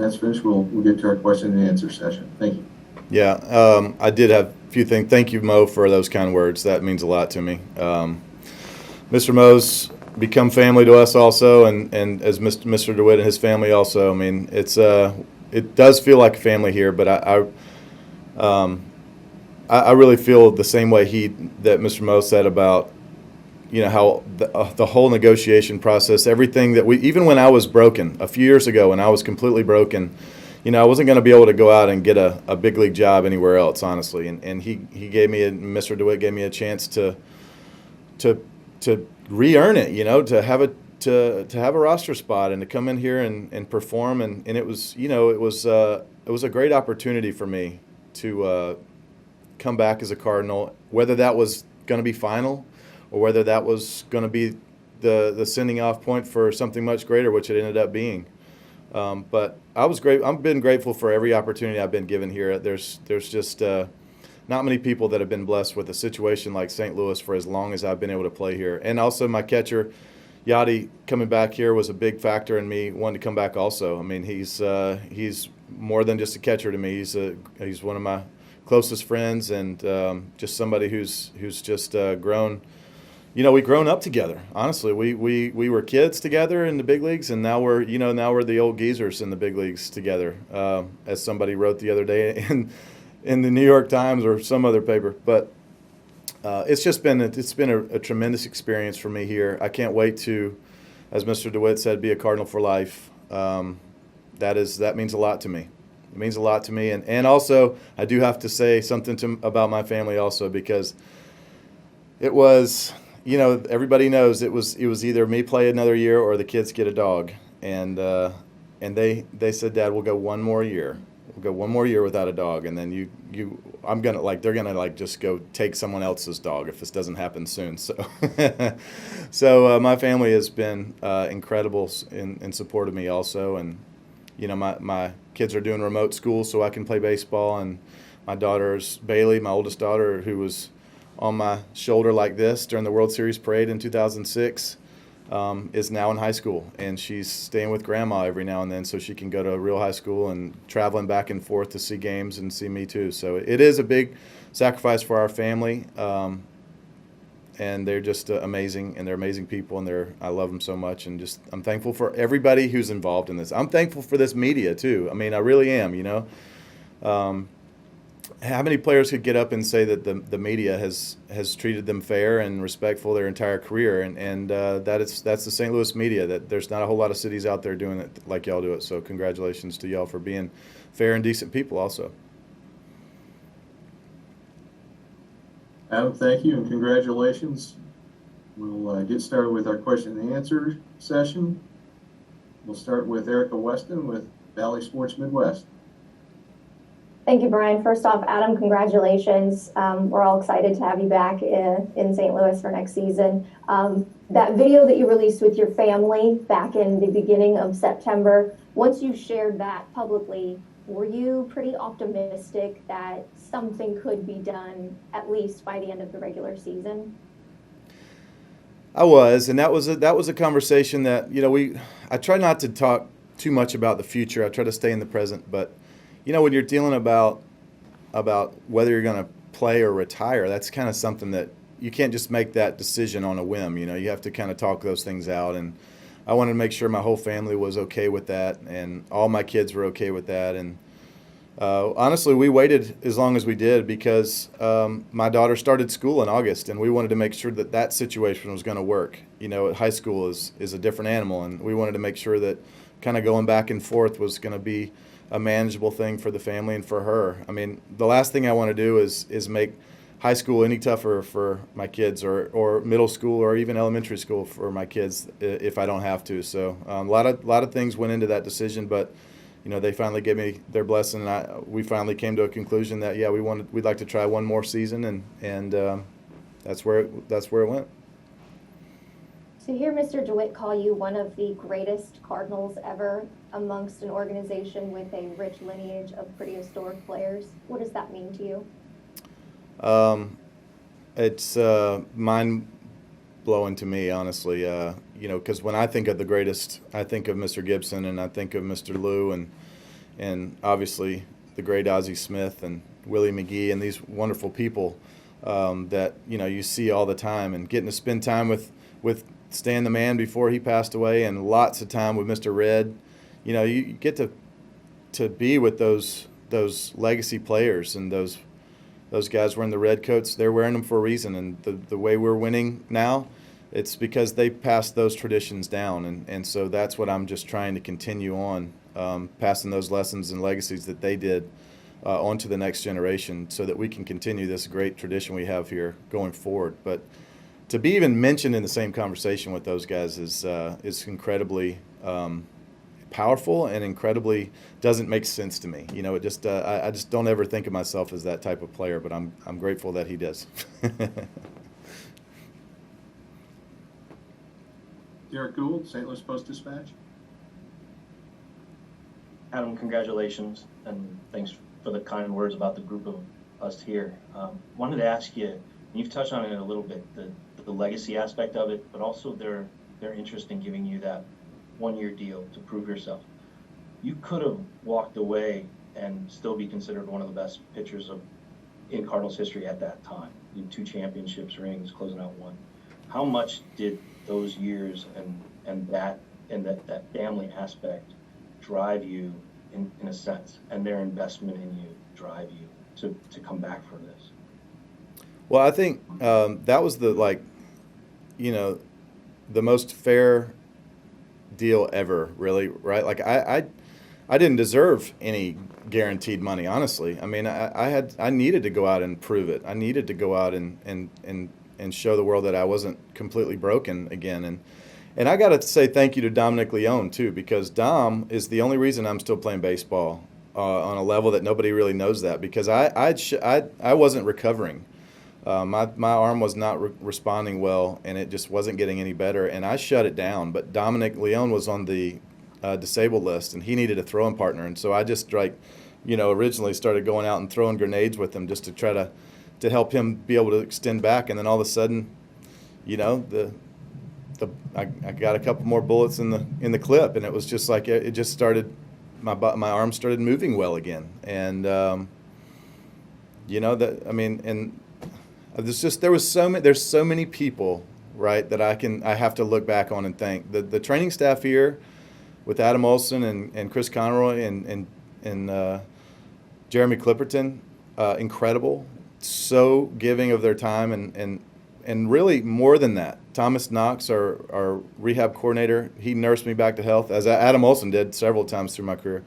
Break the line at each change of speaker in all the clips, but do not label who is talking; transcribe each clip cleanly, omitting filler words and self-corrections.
that's finished, we'll get to our question and answer session. Thank you.
Yeah, I did have a few things. Thank you, Mo, for those kind words. That means a lot to me. Mr. Mo's become family to us also, and as Mr. DeWitt and his family also. I mean, it does feel like a family here, but I really feel the same way that Mr. Mo said about, how the whole negotiation process, everything that even when I was broken a few years ago, when I was completely broken, I wasn't going to be able to go out and get a big league job anywhere else, honestly. And he gave me, Mr. DeWitt gave me a chance to re-earn it, to have a roster spot and to come in here and perform. And it was, it was a great opportunity for me to come back as a Cardinal, whether that was going to be final or whether that was going to be the sending off point for something much greater, which it ended up being. But I've been grateful for every opportunity I've been given here. There's just not many people that have been blessed with a situation like St. Louis for as long as I've been able to play here. And also my catcher, Yadi, coming back here was a big factor in me wanting to come back also. I mean, he's more than just a catcher to me. He's one of my closest friends and just somebody who's just grown. We've grown up together. Honestly, we were kids together in the big leagues, and now we're the old geezers in the big leagues together. As somebody wrote the other day in the New York Times or some other paper. But it's been a tremendous experience for me here. I can't wait to, as Mr. DeWitt said, be a Cardinal for life. That means a lot to me. It means a lot to me, and also I do have to say something about my family also, because it was. Everybody knows it was either me play another year or the kids get a dog, and they said, Dad, we'll go one more year. We'll go one more year without a dog, and then they're gonna just go take someone else's dog if this doesn't happen soon. So my family has been incredible in support of me also, and my kids are doing remote school so I can play baseball, and my daughter's Bailey, my oldest daughter, who was on my shoulder like this during the World Series parade in 2006, is now in high school, and she's staying with Grandma every now and then so she can go to a real high school and traveling back and forth to see games and see me too. So it is a big sacrifice for our family, and they're just amazing, and they're amazing people, and I love them so much, and I'm thankful for everybody who's involved in this. I'm thankful for this media too. I mean, I really am. How many players could get up and say that the media has treated them fair and respectful their entire career, and that's the St. Louis media. That there's not a whole lot of cities out there doing it like y'all do it. So congratulations to y'all for being fair and decent people also.
Adam, thank you and congratulations. We'll get started with our question and answer session. We'll start with Erica Weston with Valley Sports Midwest.
Thank you, Brian. First off, Adam, congratulations. We're all excited to have you back in St. Louis for next season. That video that you released with your family back in the beginning of September, once you shared that publicly, were you pretty optimistic that something could be done at least by the end of the regular season?
I was, and that was a conversation that I try not to talk too much about the future. I try to stay in the present, but when you're dealing about whether you're going to play or retire, that's kind of something that you can't just make that decision on a whim. You have to kind of talk those things out, and I wanted to make sure my whole family was okay with that, and all my kids were okay with that. And honestly, we waited as long as we did because my daughter started school in August, and we wanted to make sure that situation was going to work. High school is a different animal, and we wanted to make sure that kind of going back and forth was going to be a manageable thing for the family and for her. I mean, the last thing I want to do is make high school any tougher for my kids, or middle school, or even elementary school for my kids if I don't have to. So a lot of things went into that decision, but they finally gave me their blessing, and we finally came to a conclusion that we'd like to try one more season, and that's where it went.
To hear Mr. DeWitt call you one of the greatest Cardinals ever amongst an organization with a rich lineage of pretty historic players, what does that mean to you?
It's mind-blowing to me, honestly, because when I think of the greatest, I think of Mr. Gibson, and I think of Mr. Lou, and and obviously the great Ozzie Smith and Willie McGee and these wonderful people that you see all the time, and getting to spend time with Stan the Man before he passed away, and lots of time with Mr. Red. You get to be with those legacy players, and those guys wearing the red coats. They're wearing them for a reason, and the way we're winning now, it's because they passed those traditions down, and so that's what I'm just trying to continue on, passing those lessons and legacies that they did on to the next generation, so that we can continue this great tradition we have here going forward. But to be even mentioned in the same conversation with those guys is incredibly powerful, and incredibly doesn't make sense to me. It just I just don't ever think of myself as that type of player, but I'm grateful that he does.
Derek Gould, St. Louis Post-Dispatch.
Adam, congratulations, and thanks for the kind words about the group of us here. Wanted to ask you, and you've touched on it a little bit, the legacy aspect of it, but also their interest in giving you that one-year deal to prove yourself. You could have walked away and still be considered one of the best pitchers in Cardinals history at that time. You had 2 championships rings, closing out 1. How much did those years and that family aspect drive you in a sense, and their investment in you drive you to come back for this?
Well, I think that was the most fair deal ever, really, right? Like I didn't deserve any guaranteed money, honestly. I mean, I needed to go out and prove it. I needed to go out and show the world that I wasn't completely broken again. And I got to say thank you to Dominic Leone too, because Dom is the only reason I'm still playing baseball on a level that nobody really knows that, because I wasn't recovering. My arm was not responding well, and it just wasn't getting any better, and I shut it down. But Dominic Leone was on the disabled list, and he needed a throwing partner, and so I just originally started going out and throwing grenades with him just to try to help him be able to extend back. And then all of a sudden, I got a couple more bullets in the clip, and it was just like it just started. My arm started moving well again, and there's so many people, right, that I have to look back on and thank. The training staff here with Adam Olson and Chris Conroy and Jeremy Clipperton, incredible, so giving of their time, and really more than that, Thomas Knox, our rehab coordinator, he nursed me back to health, as Adam Olson did several times through my career.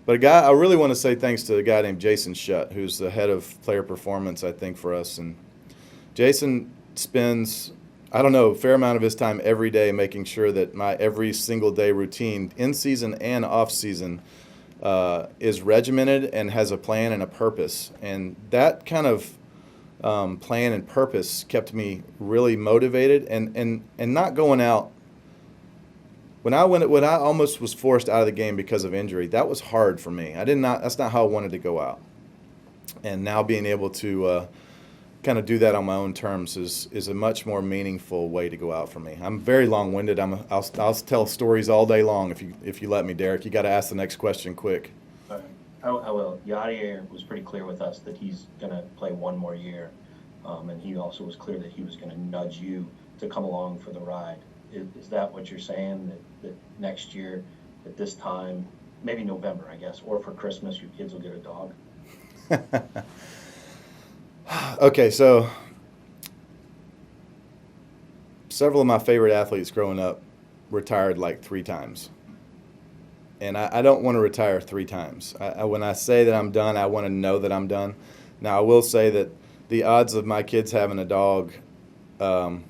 But I really want to say thanks to a guy named Jason Shutt, who's the head of player performance, I think, for us. And Jason spends, a fair amount of his time every day making sure that my every single day routine, in season and off season, is regimented and has a plan and a purpose. And that kind of plan and purpose kept me really motivated and not going out. When I almost was forced out of the game because of injury, that was hard for me. That's not how I wanted to go out. And now being able to kind of do that on my own terms is a much more meaningful way to go out for me. I'm very long-winded. I'll tell stories all day long if you let me, Derek. You got to ask the next question quick.
I will. Yadier was pretty clear with us that he's going to play one more year, and he also was clear that he was going to nudge you to come along for the ride. Is that what you're saying, that next year at this time, maybe November, I guess, or for Christmas, your kids will get a dog?
Okay, so several of my favorite athletes growing up retired like 3 times. And I don't want to retire 3 times. When I say that I'm done, I want to know that I'm done. Now, I will say that the odds of my kids having a dog, after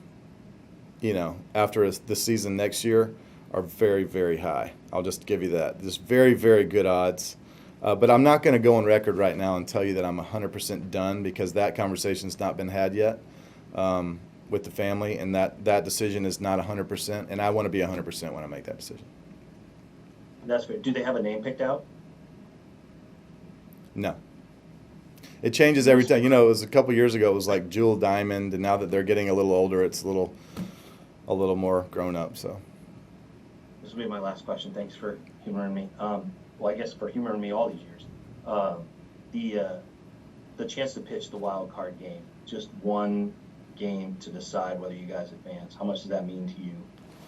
the season next year are very, very high. I'll just give you that. There's very, very good odds. But I'm not going to go on record right now and tell you that I'm 100% done, because that conversation's not been had yet with the family, and that decision is not 100%, and I want to be 100% when I make that decision.
That's good. Do they have a name picked out?
No. It changes every time. It was a couple years ago, it was like Jewel Diamond, and now that they're getting a little older, it's a little more grown up. So
this will be my last question. Thanks for humoring me. well, I guess for humoring me all these years, the chance to pitch the wild card game, just one game to decide whether you guys advance. How much does that mean to you?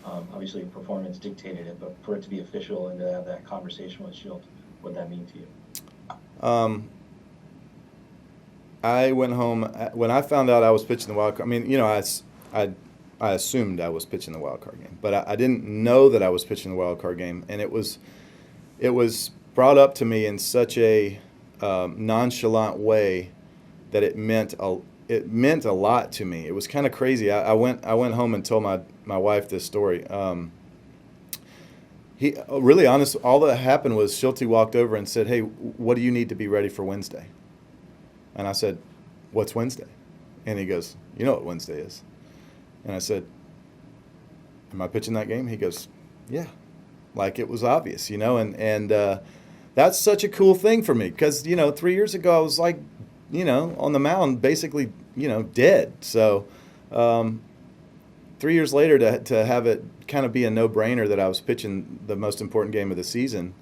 Obviously, performance dictated it, but for it to be official and to have that conversation with Schilt, what that mean to you?
I went home when I found out I was pitching the wild card. I mean, you know, I assumed I was pitching the wild card game, but I didn't know that I was pitching the wild card game, and it was brought up to me in such a nonchalant way that it meant a lot to me. It was kind of crazy. I went home and told my wife this story. He really honest. All that happened was Schilt walked over and said, "Hey, what do you need to be ready for Wednesday?" And I said, "What's Wednesday?" And he goes, "You know what Wednesday is." And I said, "Am I pitching that game?" He goes, "Yeah." Like it was obvious, you know, and that's such a cool thing for me because, you know, 3 years ago I was like, you know, on the mound basically, you know, dead. So 3 years later to have it kind of be a no-brainer that I was pitching the most important game of the season,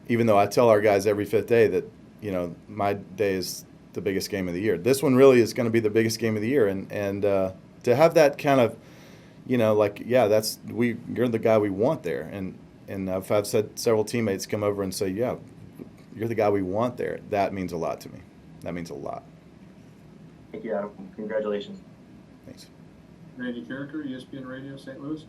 even though I tell our guys every fifth day that, you know, my day is the biggest game of the year. This one really is going to be the biggest game of the year, and to have that kind of, you know, like, yeah, you're the guy we want there, and I've had several teammates come over and say, yeah, you're the guy we want there. That means a lot to me. That means a lot.
Thank you, Adam. Congratulations.
Thanks.
Randy Carricker, ESPN Radio, St. Louis.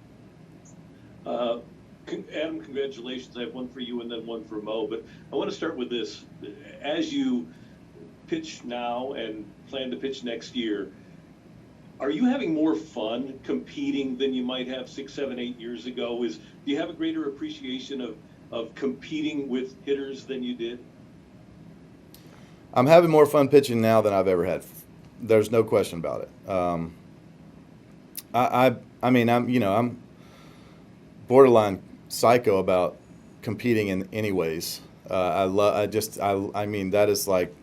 Adam, congratulations. I have one for you and then one for Mo, but I want to start with this. As you pitch now and plan to pitch next year, are you having more fun competing than you might have 6, 7, 8 years ago? Do you have a greater appreciation of competing with hitters than you did?
I'm having more fun pitching now than I've ever had. There's no question about it. I mean, I'm borderline psycho about competing in any ways. I mean, that is like,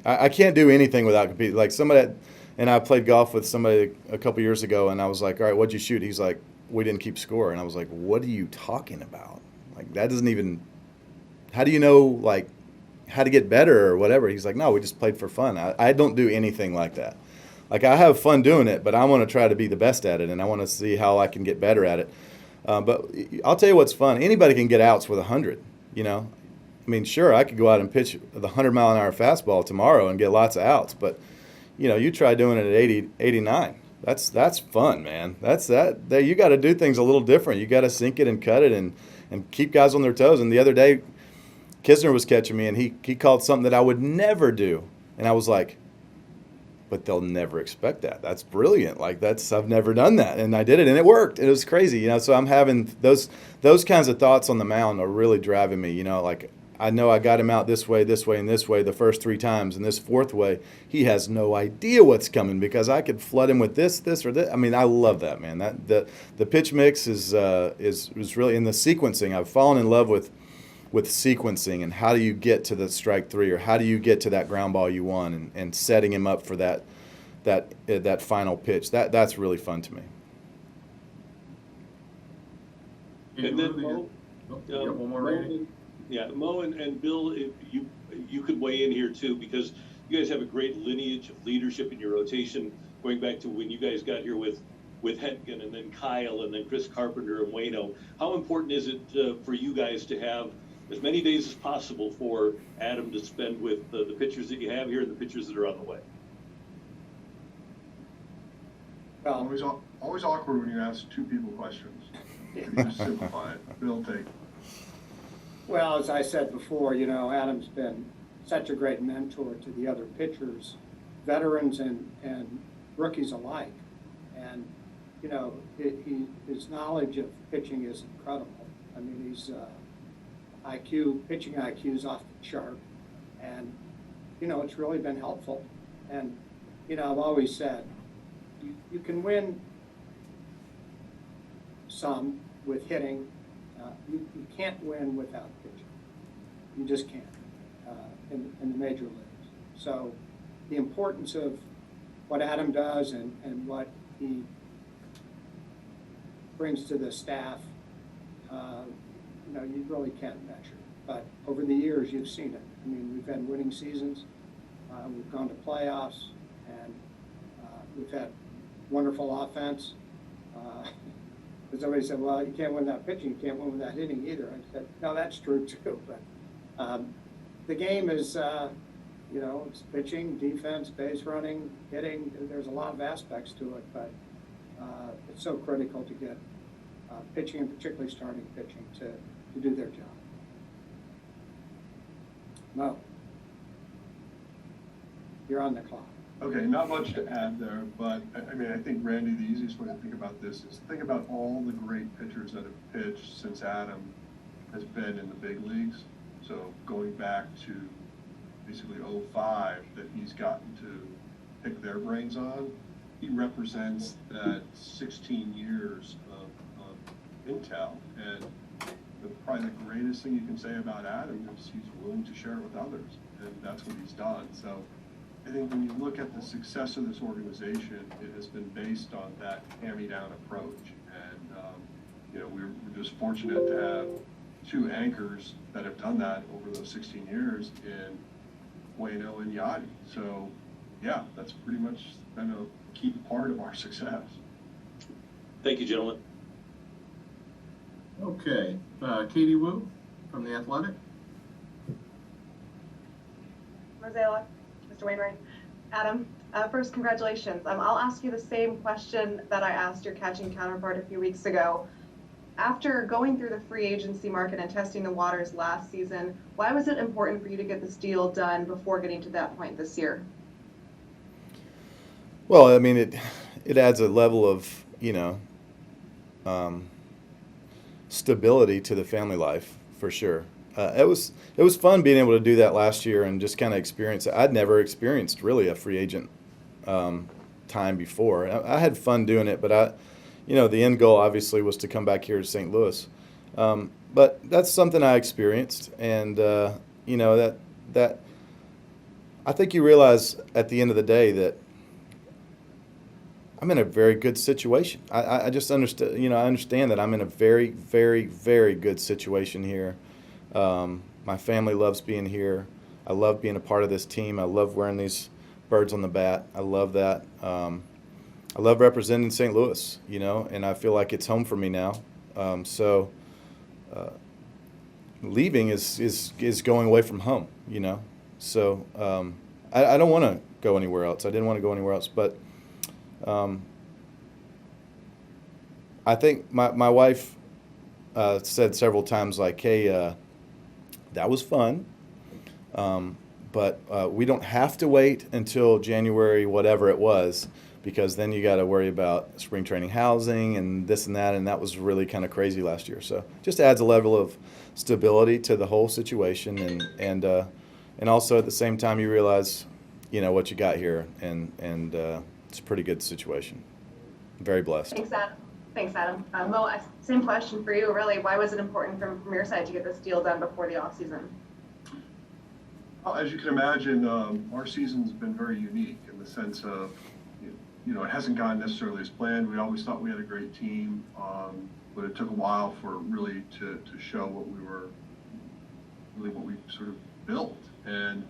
I can't do anything without competing. Like somebody, and I played golf with somebody a couple years ago, and I was like, all right, what'd you shoot? He's like, we didn't keep score. And I was like, what are you talking about? Like, that doesn't even, how do you know, like, how to get better or whatever? He's like, no, we just played for fun. I don't do anything like that. Like, I have fun doing it, but I want to try to be the best at it, and I want to see how I can get better at it. But I'll tell you what's fun. Anybody can get outs with 100, you know. I mean, sure, I could go out and pitch the 100-mile-an-hour fastball tomorrow and get lots of outs, but, you know, you try doing it at 80, 89. That's fun, man. You got to do things a little different. You got to sink it and cut it and keep guys on their toes. And the other day, Kisner was catching me, and he called something that I would never do. And I was like, but they'll never expect that. That's brilliant. Like, I've never done that. And I did it, and it worked. It was crazy, you know. So I'm having those kinds of thoughts on the mound are really driving me, you know. Like, I know I got him out this way, and this way the first 3 times, and this fourth way, he has no idea what's coming because I could flood him with this, or this. I mean, I love that, man. The pitch mix is really in the sequencing. I've fallen in love with sequencing and how do you get to the strike 3 or how do you get to that ground ball you want and setting him up for that final pitch. That's really fun to me.
And then Mo,
one more, Randy.
Yeah, Mo and Bill, if you could weigh in here too, because you guys have a great lineage of leadership in your rotation, going back to when you guys got here with Hetkin and then Kyle and then Chris Carpenter and Waino. How important is it for you guys to have as many days as possible for Adam to spend with the pitchers that you have here and the pitchers that are on the way?
Well, always awkward when you ask 2 people questions. You just simplify it. Bill, take.
Well, as I said before, you know, Adam's been such a great mentor to the other pitchers, veterans and rookies alike. And, you know, his knowledge of pitching is incredible. I mean, he's pitching IQ is off the chart. And, you know, it's really been helpful. And, you know, I've always said, you can win some with hitting. You can't win without pitching. You just can't in the major leagues. So the importance of what Adam does and what he brings to the staff you really can't measure. But over the years, you've seen it. I mean, we've had winning seasons, we've gone to playoffs, and we've had wonderful offense. But somebody said, well, you can't win that pitching, you can't win with that hitting either. I said, no, that's true too. But the game is, it's pitching, defense, base running, hitting. There's a lot of aspects to it, but it's so critical to get pitching, and particularly starting pitching, to do their job. Mo, you're on the clock.
Okay, not much to add there, but I think, Randy, the easiest way to think about this is think about all the great pitchers that have pitched since Adam has been in the big leagues. So going back to basically 05 that he's gotten to pick their brains on, he represents that 16 years of intel. And probably the greatest thing you can say about Adam is he's willing to share it with others, and that's what he's done. So I think when you look at the success of this organization, it has been based on that hand-me-down approach. And, we're just fortunate to have two anchors that have done that over those 16 years in Waino and Yadi. So, yeah, that's pretty much been a key part of our success.
Thank you, gentlemen.
Okay, Katie Wu from The Athletic.
Mozilla, Mr. Wainwright. Adam, first, congratulations. I'll ask you the same question that I asked your catching counterpart a few weeks ago. After going through the free agency market and testing the waters last season, why was it important for you to get this deal done before getting to that point this year?
Well, I mean, it adds a level of, stability to the family life, for sure. It was fun being able to do that last year and just kind of experience it. I'd never experienced really a free agent time before. I had fun doing it, but the end goal obviously was to come back here to St. Louis. But that's something I experienced, and that I think you realize at the end of the day that I'm in a very good situation. I just understand. I understand that I'm in a very, very, very good situation here. My family loves being here. I love being a part of this team. I love wearing these birds on the bat. I love that. I love representing St. Louis, and I feel like it's home for me now. So leaving is going away from home, So I don't want to go anywhere else. I didn't want to go anywhere else, but I think my wife said several times, like, hey, that was fun, but we don't have to wait until January, whatever it was, because then you got to worry about spring training housing and this and that was really kind of crazy last year. So just adds a level of stability to the whole situation, and also at the same time you realize, what you got here, and it's a pretty good situation. Very blessed.
Thanks, Adam. Mo, same question for you, really. Why was it important from your side to get this deal done before the offseason?
Well, as you can imagine, our season's been very unique in the sense of, it hasn't gone necessarily as planned. We always thought we had a great team, but it took a while for really to show what we sort of built. And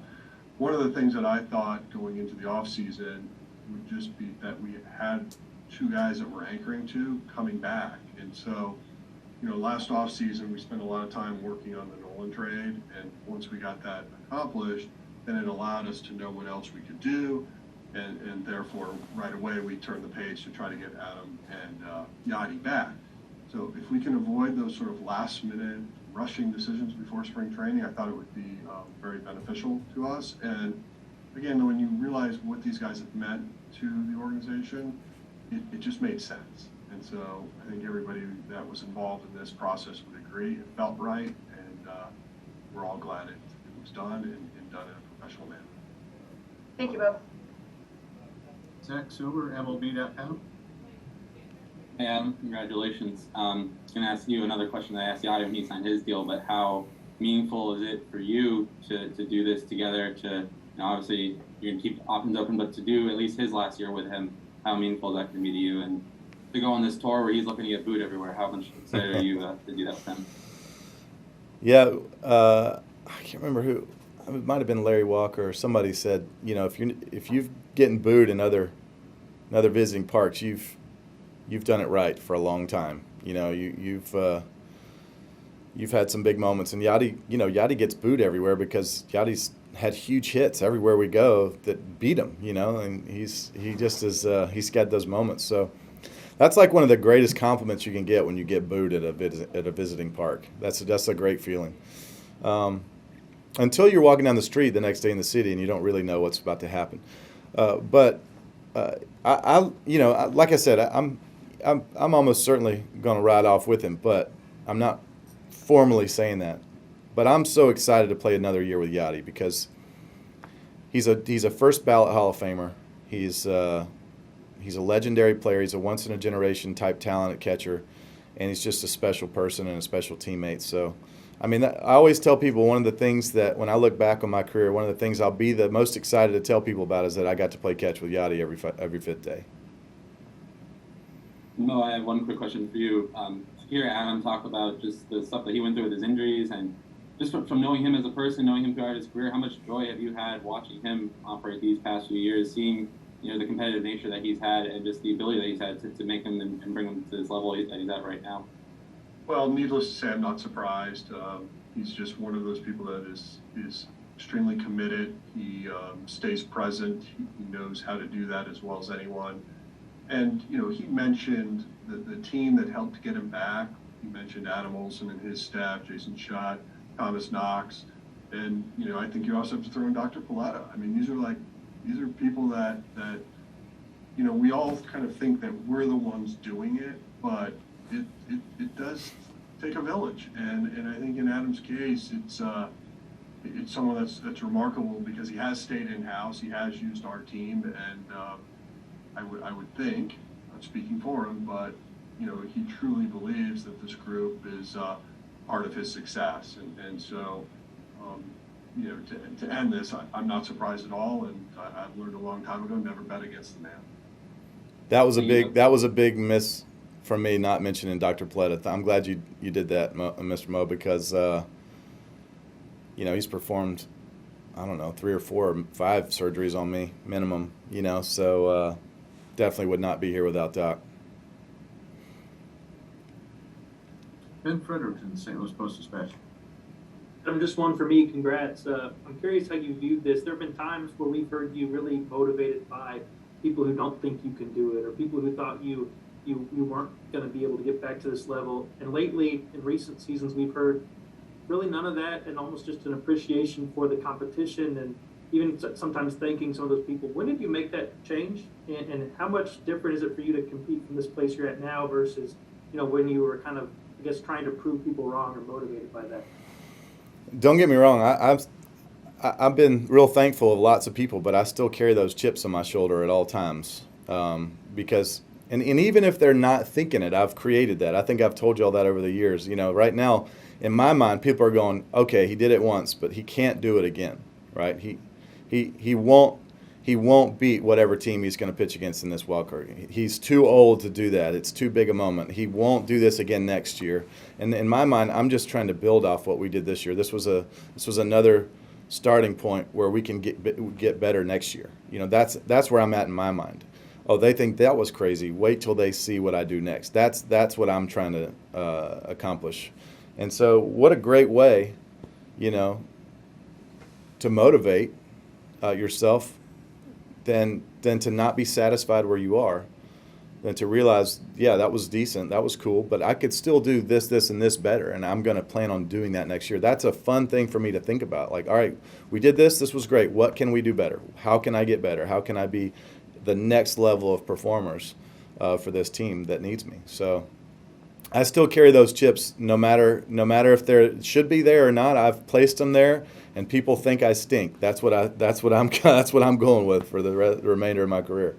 one of the things that I thought going into the off season would just be that we had two guys that we're anchoring to coming back. And so, last off season we spent a lot of time working on the Nolan trade, and once we got that accomplished, then it allowed us to know what else we could do, and therefore right away we turned the page to try to get Adam and Yadi back. So if we can avoid those sort of last minute rushing decisions before spring training, I thought it would be very beneficial to us. And again, when you realize what these guys have meant to the organization, it just made sense. And so I think everybody that was involved in this process would agree. It felt right, and we're all glad it was done and done in a professional manner.
Thank you both.
Zach Silver, MLB.com.
Hey Adam, congratulations. I was going to ask you another question that I asked Yadier when he signed his deal, but how meaningful is it for you to do this together, to, obviously you're going to keep options open, but to do at least his last year with him, how meaningful is that going to be to you? And to go on this tour where he's looking to get booed everywhere, how much excited are you to do that with him?
Yeah, I can't remember who. It might have been Larry Walker or somebody said, if you've getting booed in other visiting parks, you've done it right for a long time. You've had some big moments, and Yadi gets booed everywhere because Yadi's had huge hits everywhere we go that beat him. And he's got those moments. So that's like one of the greatest compliments you can get when you get booed at a visiting park. That's a great feeling. Until you're walking down the street the next day in the city and you don't really know what's about to happen. But like I said, I'm almost certainly going to ride off with him, but I'm not formally saying that. But I'm so excited to play another year with Yadi because he's a first ballot Hall of Famer. He's a legendary player. He's a once in a generation type talent at catcher, and he's just a special person and a special teammate. So, I mean, I always tell people one of the things that when I look back on my career, one of the things I'll be the most excited to tell people about is that I got to play catch with Yadi every fifth day.
Mo, I have one quick question for you. To hear Adam talk about just the stuff that he went through with his injuries, and just from knowing him as a person, knowing him throughout his career, how much joy have you had watching him operate these past few years, seeing the competitive nature that he's had and just the ability that he's had to make him and bring him to this level that he's at right now?
Well, needless to say, I'm not surprised. He's just one of those people that is extremely committed. He stays present. He knows how to do that as well as anyone. And, he mentioned the team that helped get him back. He mentioned Adam Olson and his staff, Jason Schott, Thomas Knox. And, I think you also have to throw in Dr. Paletta. I mean, these are people that we all kind of think that we're the ones doing it, but it does take a village. And I think in Adam's case, it's someone that's remarkable because he has stayed in-house. He has used our team, and I would think, not speaking for him, but he truly believes that this group is part of his success. And so, to end this, I'm not surprised at all. And I've learned a long time ago, never bet against the man. That was
a big miss from me not mentioning Dr. Paletta. I'm glad you did that, Mr. Mo, because he's performed, I don't know, 3 or 4 or 5 surgeries on me minimum. So definitely would not be here without Doc.
Ben Fredericton, St. Louis Post-Dispatch.
Just one for me. Congrats. I'm curious how you viewed this. There have been times where we've heard you really motivated by people who don't think you can do it, or people who thought you weren't going to be able to get back to this level. And lately, in recent seasons, we've heard really none of that, and almost just an appreciation for the competition, and even sometimes thanking some of those people. When did you make that change, and how much different is it for you to compete from this place you're at now versus when you were kind of, I guess, trying to prove people wrong or motivated by that?
Don't get me wrong. I've been real thankful of lots of people, but I still carry those chips on my shoulder at all times because, and even if they're not thinking it, I've created that. I think I've told you all that over the years. Right now, in my mind, people are going, okay, he did it once, but he can't do it again, right? He won't beat whatever team he's going to pitch against in this wild card. He's too old to do that. It's too big a moment. He won't do this again next year. And in my mind, I'm just trying to build off what we did this year. This was another starting point where we can get better next year. That's where I'm at in my mind. Oh, they think that was crazy. Wait till they see what I do next. That's what I'm trying to accomplish. And so, what a great way, to motivate yourself. Than to not be satisfied where you are, than to realize, yeah, that was decent, that was cool, but I could still do this, and this better, and I'm going to plan on doing that next year. That's a fun thing for me to think about. Like, all right, we did this was great. What can we do better? How can I get better? How can I be the next level of performers for this team that needs me? So I still carry those chips no matter if they should be there or not. I've placed them there. And people think I stink. That's what I'm going with for the remainder of my career.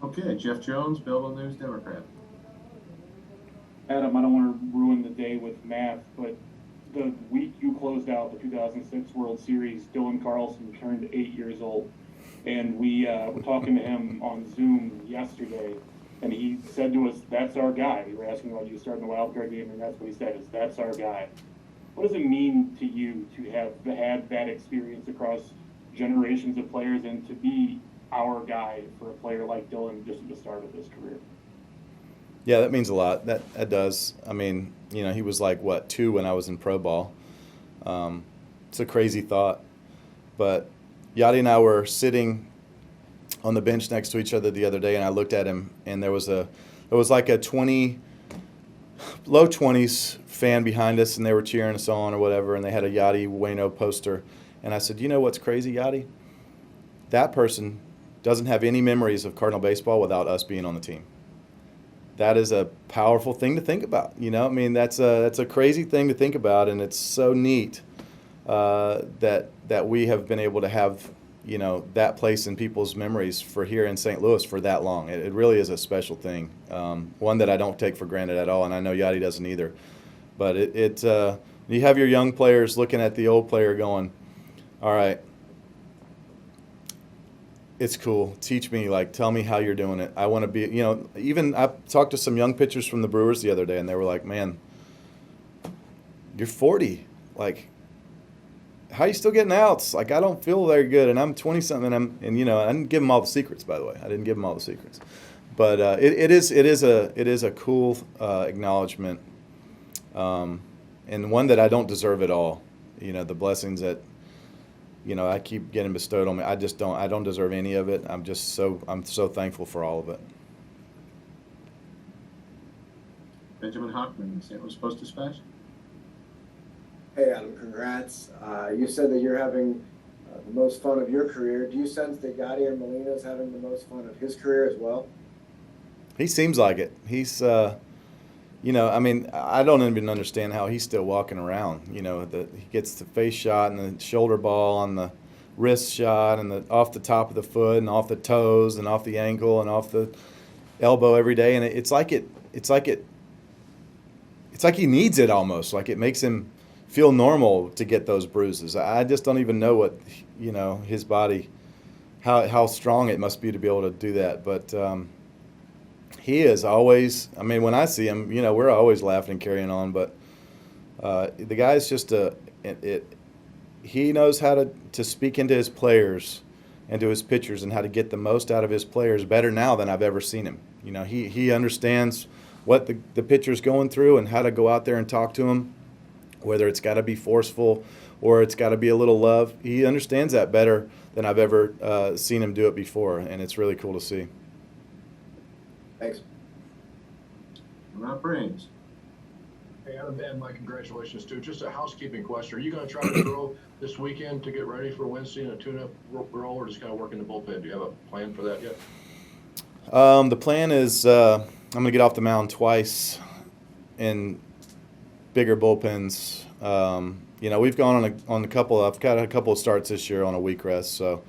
Okay, Jeff Jones, Belleville News Democrat.
Adam, I don't want to ruin the day with math, but the week you closed out the 2006 World Series, Dylan Carlson turned 8 years old, and we were talking to him on Zoom yesterday. and he said to us, "That's our guy." We were asking about you starting the wild card game, and that's what he said is, "That's our guy." What does it mean to you to have had that experience across generations of players and to be our guy for a player like Dylan just at the start of his career?
Yeah, that means a lot. That does. I mean, he was like, what, 2 when I was in pro ball. It's a crazy thought. But Yadi and I were sitting on the bench next to each other the other day, and I looked at him, and there was like a low 20s fan behind us, and they were cheering us on or whatever, and they had a Yadi Waino poster. And I said, you know what's crazy, Yadi? That person doesn't have any memories of Cardinal baseball without us being on the team. That is a powerful thing to think about. I mean, that's a crazy thing to think about, and it's so neat that we have been able to have that place in people's memories for here in St. Louis for that long. It really is a special thing, one that I don't take for granted at all, and I know Yadi doesn't either. But you have your young players looking at the old player going, all right, it's cool. Teach me, tell me how you're doing it. I want to be, even I talked to some young pitchers from the Brewers the other day, and they were like, man, you're 40. How are you still getting outs? I don't feel very good, and I'm 20-something, and I didn't give them all the secrets, by the way. I didn't give them all the secrets. But it is a cool acknowledgement, and one that I don't deserve at all. The blessings that I keep getting bestowed on me. I don't deserve any of it. I'm so thankful for all of it.
Benjamin Hockman, St. Louis Post-Dispatch.
Hey Adam, congrats. You said that you're having the most fun of your career. Do you sense that Yadier Molina is having the most fun of his career as well?
He seems like it. He's, I mean, I don't even understand how he's still walking around. He gets the face shot and the shoulder ball on the wrist shot and off the top of the foot and off the toes and off the ankle and off the elbow every day. And it's like he needs it almost. Like it makes him feel normal to get those bruises. I just don't even know what, his body, how strong it must be to be able to do that. But he is always, I mean, when I see him, we're always laughing and carrying on. But the guy's just he knows how to speak into his players and to his pitchers and how to get the most out of his players better now than I've ever seen him. He understands what the pitcher's going through and how to go out there and talk to him. Whether it's got to be forceful or it's got to be a little love. He understands that better than I've ever seen him do it before, and it's really cool to see.
Thanks.
Rob Brains.
Hey, Adam, and my congratulations, too. Just a housekeeping question. Are you going to try to throw this weekend to get ready for Wednesday in a tune-up role, or just kind of work in the bullpen? Do you have a plan for that yet?
The plan is I'm going to get off the mound twice in bigger bullpens. We've gone on a couple. I've got a couple of starts this year on a week rest, so it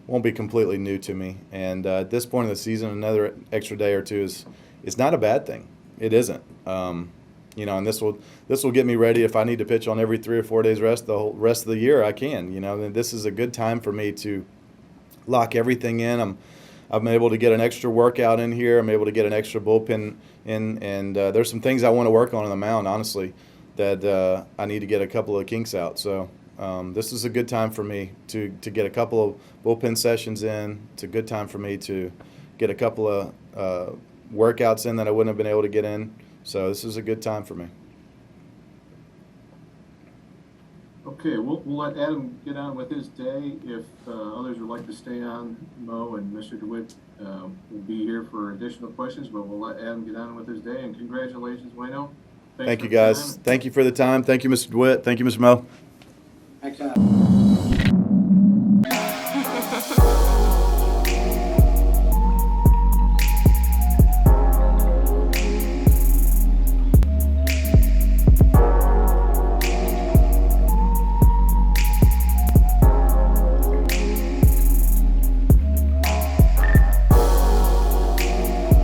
won't be completely new to me. And at this point in the season, another extra day or two is not a bad thing. It isn't. And this will get me ready if I need to pitch on every 3 or 4 days rest the whole rest of the year. I can. And this is a good time for me to lock everything in. I'm able to get an extra workout in here. I'm able to get an extra bullpen in, and there's some things I want to work on the mound, honestly, that I need to get a couple of kinks out. So this is a good time for me to get a couple of bullpen sessions in. It's a good time for me to get a couple of workouts in that I wouldn't have been able to get in. So this is a good time for me.
Okay, we'll let Adam get on with his day. If others would like to stay on, Mo and Mr. DeWitt will be here for additional questions, but we'll let Adam get on with his day. And congratulations, Waino.
Thank you, guys. Thank you for the time. Thank you, Mr. DeWitt. Thank you, Mr. Mo.
Thanks, Adam.